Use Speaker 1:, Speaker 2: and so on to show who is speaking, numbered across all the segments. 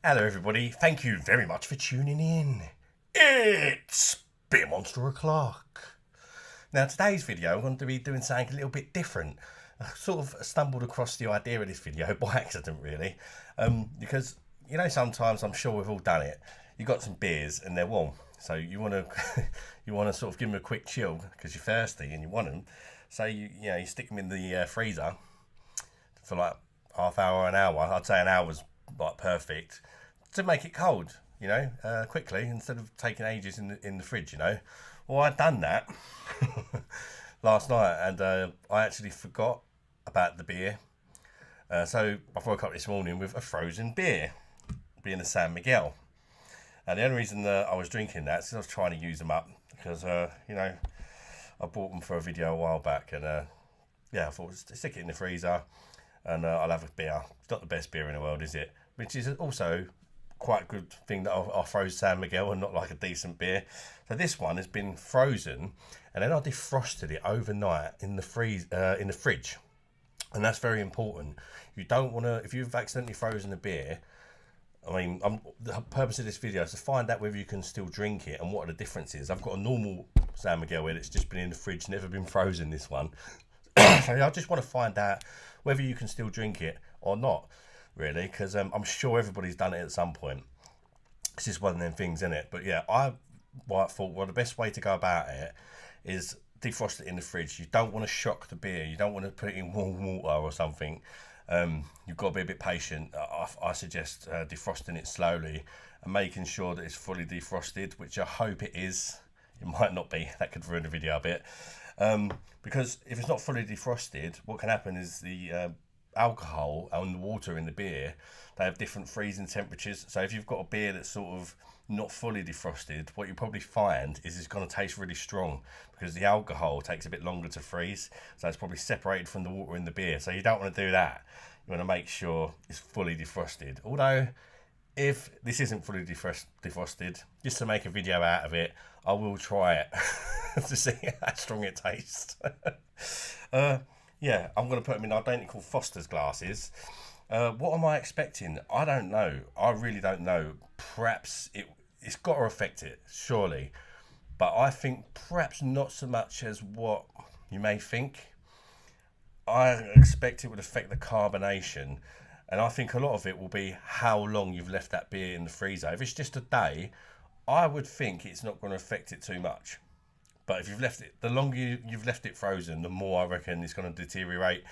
Speaker 1: Hello everybody, thank you very much for tuning in. It's Beer Monster O'Clock. Now today's video I'm going to be doing something a little bit different. I sort of stumbled across the idea of this video by accident really. Because, you know, sometimes I'm sure we've all done it. You've got some beers and they're warm. So you want to you want to sort of give them a quick chill because you're thirsty and you want them. So you stick them in the freezer for like half hour, an hour. I'd say an hour's like perfect to make it cold, quickly instead of taking ages in the fridge, Well, I'd done that last night and I actually forgot about the beer. So I woke up this morning with a frozen beer, being a San Miguel. And the only reason that I was drinking that is I was trying to use them up because, I bought them for a video a while back and, I thought stick it in the freezer and I'll have a beer. It's not the best beer in the world, is it? Which is also quite a good thing that I'll froze San Miguel and not like a decent beer. So this one has been frozen and then I defrosted it overnight in the fridge. And that's very important. You don't want to, if you've accidentally frozen a beer, the purpose of this video is to find out whether you can still drink it and what are the differences. I've got a normal San Miguel here that's just been in the fridge, never been frozen, this one. So I just want to find out whether you can still drink it or not, really, because I'm sure everybody's done it at some point. It's just one of them things, isn't it? But yeah, I thought, the best way to go about it is defrost it in the fridge. You don't want to shock the beer. You don't want to put it in warm water or something. You've got to be a bit patient. I suggest defrosting it slowly and making sure that it's fully defrosted, which I hope it is. It might not be. That could ruin the video a bit. Because if it's not fully defrosted, what can happen is the alcohol and the water in the beer, they have different freezing temperatures. So if you've got a beer that's sort of not fully defrosted, what you probably find is it's going to taste really strong because the alcohol takes a bit longer to freeze. So it's probably separated from the water in the beer. So you don't want to do that. You want to make sure it's fully defrosted. Although, if this isn't fully defrosted, just to make a video out of it, I will try it to see how strong it tastes. Yeah, I'm going to put them in identical Foster's glasses. What am I expecting? I don't know. I really don't know. Perhaps it's got to affect it, surely. But I think perhaps not so much as what you may think. I expect it would affect the carbonation. And I think a lot of it will be how long you've left that beer in the freezer. If it's just a day, I would think it's not going to affect it too much. But if you've left it, the longer you've left it frozen, the more I reckon it's going to deteriorate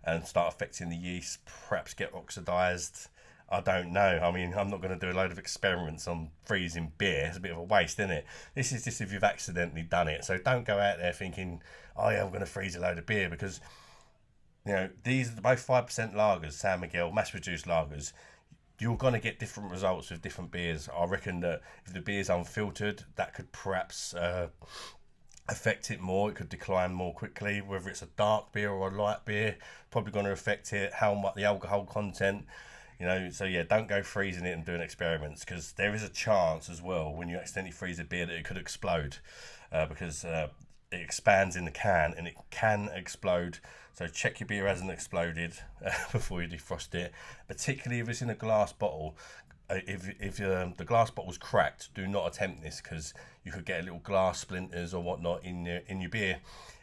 Speaker 1: and start affecting the yeast, perhaps get oxidized. I don't know. I'm not going to do a load of experiments on freezing beer. It's a bit of a waste, isn't it? This is just if you've accidentally done it. So don't go out there thinking, oh yeah, I'm going to freeze a load of beer, because these are both 5% lagers, San Miguel, mass-produced lagers. You're going to get different results with different beers. I reckon that if the beer's unfiltered, that could perhaps affect it more. It could decline more quickly. Whether it's a dark beer or a light beer, probably going to affect it. How much the alcohol content, So yeah, don't go freezing it and doing experiments, because there is a chance as well when you accidentally freeze a beer that it could explode, because it expands in the can and it can explode. So check your beer hasn't exploded before you defrost it, particularly if it's in a glass bottle. If the glass bottle's cracked, do not attempt this, because you could get little glass splinters or whatnot in your beer,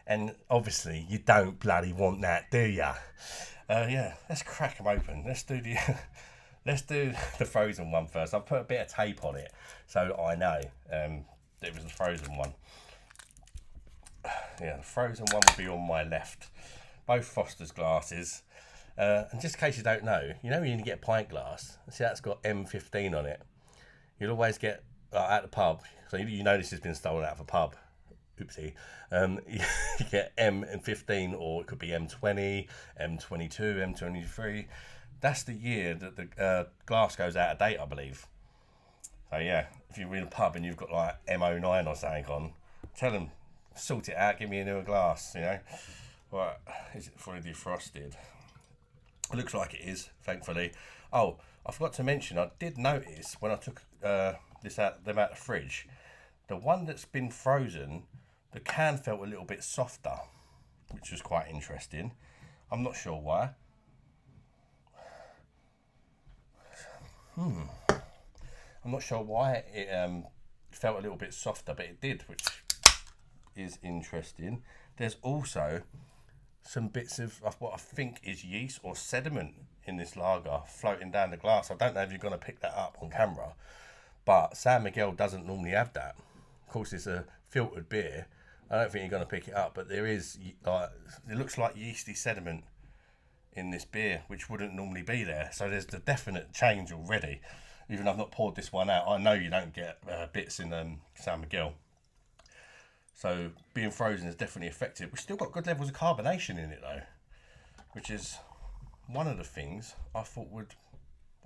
Speaker 1: and obviously you don't bloody want that, do ya? Yeah, let's crack them open. Let's do the frozen one first. I've put a bit of tape on it so I know it was a frozen one. Yeah, the frozen one will be on my left. Both Foster's glasses. And just in case you don't know, when you get a pint glass, see that's got M15 on it. You'll always get, at the pub, so you know this has been stolen out of a pub. Oopsie. You get M15, or it could be M20, M22, M23. That's the year that the glass goes out of date, I believe. So yeah, if you're in a pub and you've got like M09 or something on, tell them, sort it out, give me a newer glass, Right, is it fully defrosted? It looks like it is, thankfully. Oh, I forgot to mention, I did notice when I took them out of the fridge, the one that's been frozen, the can felt a little bit softer, which was quite interesting. I'm not sure why. I'm not sure why it felt a little bit softer, but it did, which is interesting. There's also some bits of what I think is yeast or sediment in this lager floating down the glass. I don't know if you're going to pick that up on camera, but San Miguel doesn't normally have that. Of course, it's a filtered beer. I don't think you're going to pick it up, but there is, like, it looks like yeasty sediment in this beer, which wouldn't normally be there. So there's the definite change already. Even though I've not poured this one out, I know you don't get bits in San Miguel. So being frozen is definitely affected. We've still got good levels of carbonation in it though, which is one of the things I thought would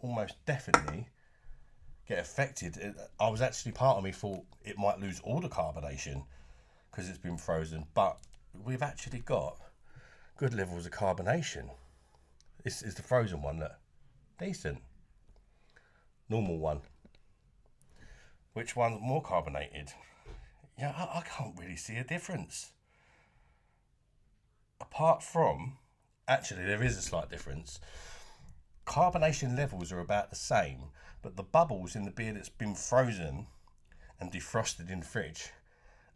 Speaker 1: almost definitely get affected. I was actually, part of me thought it might lose all the carbonation because it's been frozen, but we've actually got good levels of carbonation. This is the frozen one, look. Decent. Normal one. Which one's more carbonated? Yeah, I can't really see a difference. Apart from, actually there is a slight difference. Carbonation levels are about the same, but the bubbles in the beer that's been frozen and defrosted in the fridge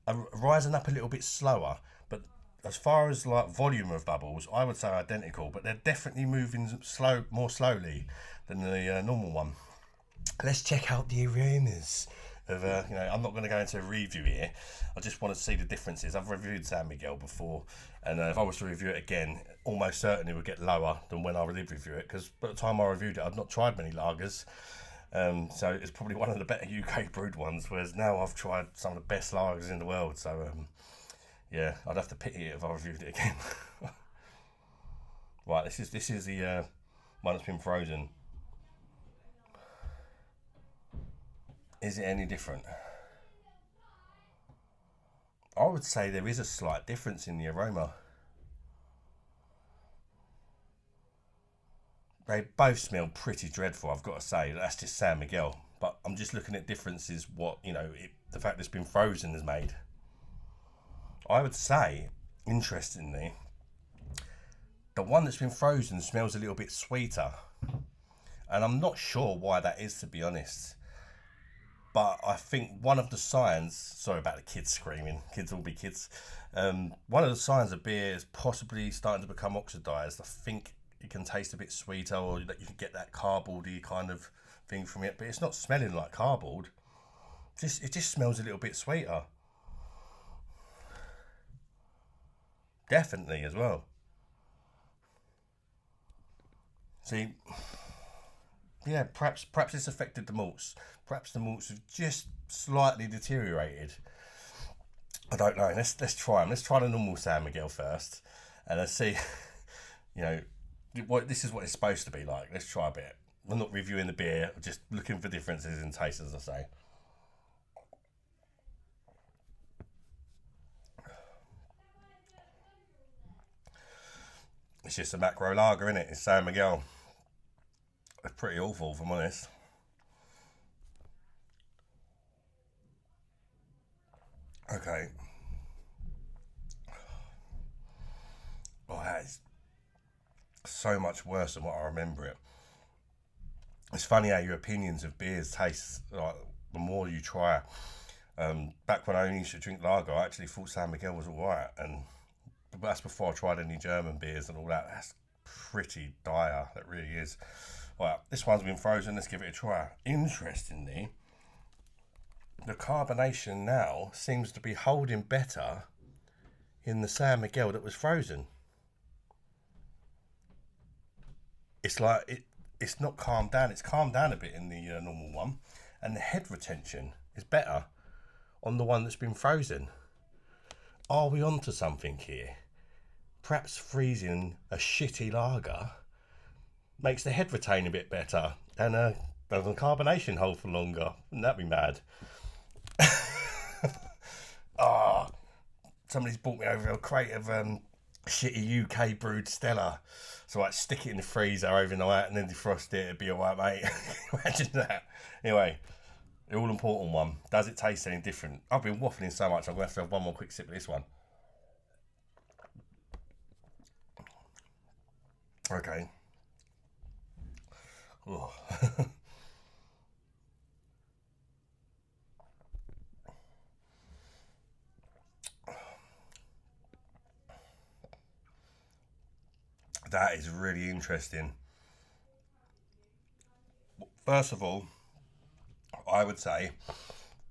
Speaker 1: are rising up a little bit slower. But as far as like volume of bubbles, I would say identical, but they're definitely moving more slowly than the normal one. Let's check out the aromas of, you know, I'm not going to go into a review here. I just want to see the differences. I've reviewed San Miguel before, and if I was to review it again, almost certainly it would get lower than when I did review it, because by the time I reviewed it, I'd not tried many lagers. So it's probably one of the better UK brewed ones, whereas now I've tried some of the best lagers in the world. So yeah, I'd have to pity it if I reviewed it again. Right, this is the one that's been frozen. Is it any different? I would say there is a slight difference in the aroma. They both smell pretty dreadful, I've got to say. That's just San Miguel. But I'm just looking at differences, what, you know, the fact it's been frozen has made. I would say, interestingly, the one that's been frozen smells a little bit sweeter. And I'm not sure why that is, to be honest. But I think one of the signs, sorry about the kids screaming, kids will be kids. One of the signs of beer is possibly starting to become oxidised. I think it can taste a bit sweeter, or that you can get that cardboardy kind of thing from it. But it's not smelling like cardboard. It just smells a little bit sweeter. Definitely as well. See, yeah, perhaps it's affected the malts. Perhaps the malts have just slightly deteriorated. I don't know. Let's try them. Let's try the normal San Miguel first, and let's see. You know, this is what it's supposed to be like. Let's try a bit. I'm not reviewing the beer. Just looking for differences in taste, as I say. It's just a macro lager, isn't it? It's San Miguel. It's pretty awful, if I'm honest. Okay. Oh, that is so much worse than what I remember it. It's funny how your opinions of beers taste like the more you try. Back when I only used to drink lager, I actually thought San Miguel was alright, and that's before I tried any German beers and all that. That's pretty dire, that really is. Right, this one's been frozen, let's give it a try. Interestingly, the carbonation now seems to be holding better in the San Miguel that was frozen. It's like it's not calmed down. It's calmed down a bit in the normal one, and the head retention is better on the one that's been frozen. Are we onto something here? Perhaps freezing a shitty lager makes the head retain a bit better, and does the carbonation hold for longer? Wouldn't that be mad? Ah, somebody's brought me over a crate of shitty UK brewed Stella. So I stick it in the freezer overnight and then defrost it. It'd be alright, mate. Imagine that. Anyway, the all important one. Does it taste any different? I've been waffling so much, I'm going to have one more quick sip of this one. Okay. Oh. That is really interesting. First of all, I would say,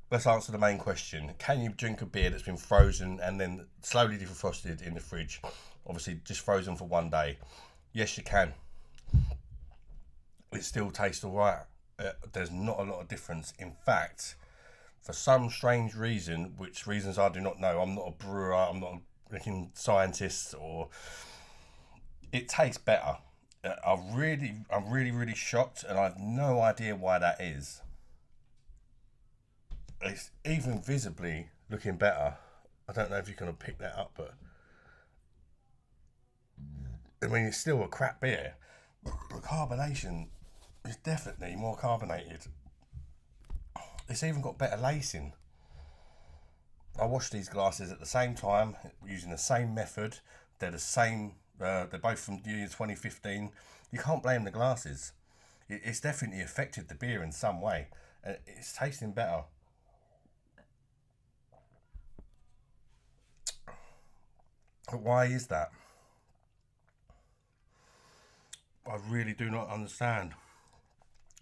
Speaker 1: let's answer the main question. Can you drink a beer that's been frozen and then slowly defrosted in the fridge? Obviously, just frozen for 1 day. Yes, you can. It still tastes alright. There's not a lot of difference. In fact, for some strange reason, which reasons I do not know, I'm not a brewer, I'm not a freaking scientist, or it tastes better. I'm really shocked, and I have no idea why that is. It's even visibly looking better. I don't know if you can pick that up, but I mean, it's still a crap beer. The carbonation is definitely more carbonated. It's even got better lacing. I washed these glasses at the same time using the same method. They're the same. They're both from the year 2015. You can't blame the glasses. It's definitely affected the beer in some way. It's tasting better. But why is that? I really do not understand.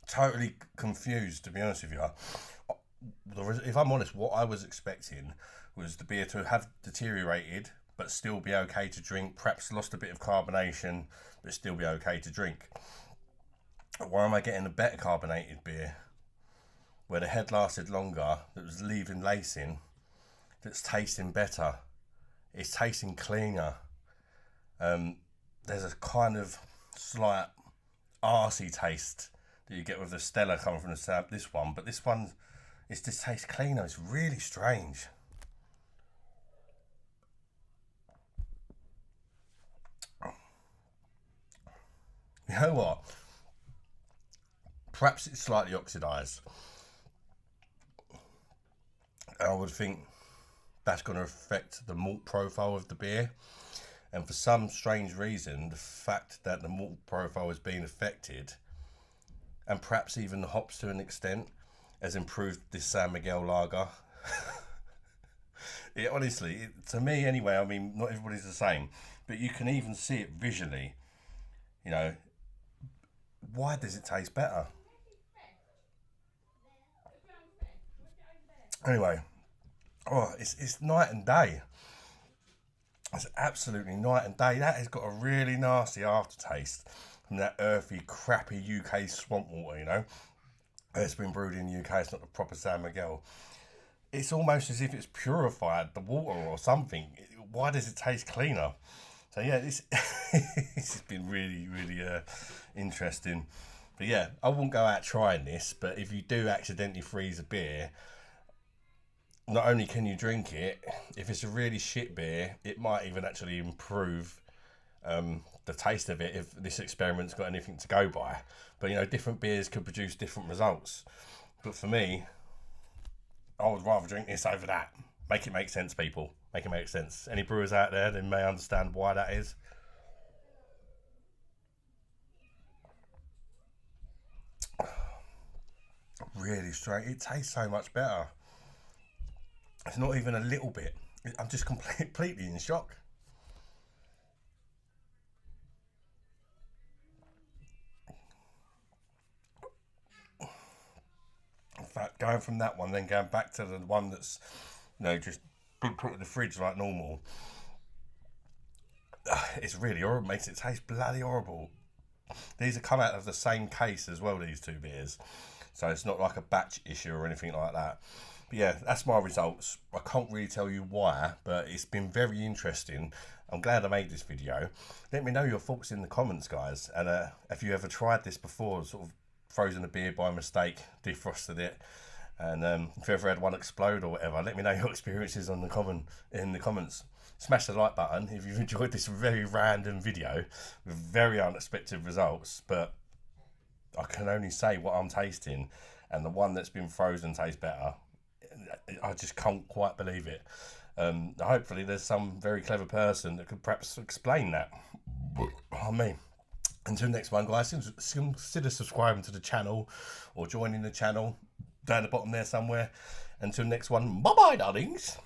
Speaker 1: Totally confused, to be honest with you. If I'm honest, what I was expecting was the beer to have deteriorated but still be okay to drink, perhaps lost a bit of carbonation but still be okay to drink. Why am I getting a better carbonated beer where the head lasted longer, that was leaving lacing, that's tasting better, it's tasting cleaner? There's a kind of slight arsey taste that you get with the Stella coming from this one, but this one, it just tastes cleaner. It's really strange. You know what? Perhaps it's slightly oxidised. I would think that's going to affect the malt profile of the beer. And for some strange reason, the fact that the malt profile has been affected, and perhaps even the hops to an extent, has improved this San Miguel lager. Honestly, to me anyway, I mean, not everybody's the same, but you can even see it visually. You know, why does it taste better? Anyway, it's night and day. It's absolutely night and day. That has got a really nasty aftertaste from that earthy, crappy UK swamp water, you know. It's been brewed in the UK, it's not the proper San Miguel. It's almost as if it's purified the water or something. Why does it taste cleaner? So yeah, this has been really interesting. But yeah, I wouldn't go out trying this, but if you do accidentally freeze a beer, not only can you drink it, if it's a really shit beer, it might even actually improve the taste of it if this experiment's got anything to go by. But you know, different beers could produce different results. But for me, I would rather drink this over that. Make it make sense, people. Make it make sense. Any brewers out there that may understand why that is. Really straight. It tastes so much better. It's not even a little bit. I'm just completely in shock. In fact, going from that one, then going back to the one that's, you know, just been put in the fridge like normal. It's really horrible. Makes it taste bloody horrible. These have come out of the same case as well, these two beers. So it's not like a batch issue or anything like that. But yeah, that's my results. I can't really tell you why, but it's been very interesting. I'm glad I made this video. Let me know your thoughts in the comments, guys. And if you ever tried this before, sort of frozen a beer by mistake, defrosted it, and if you ever had one explode or whatever, let me know your experiences in the comments. Smash the like button if you've enjoyed this very random video with very unexpected results, but I can only say what I'm tasting, and the one that's been frozen tastes better. I just can't quite believe it. Hopefully there's some very clever person that could perhaps explain that. Oh me. Until next one, guys, consider subscribing to the channel or joining the channel down the bottom there somewhere. Until next one, bye bye, darlings.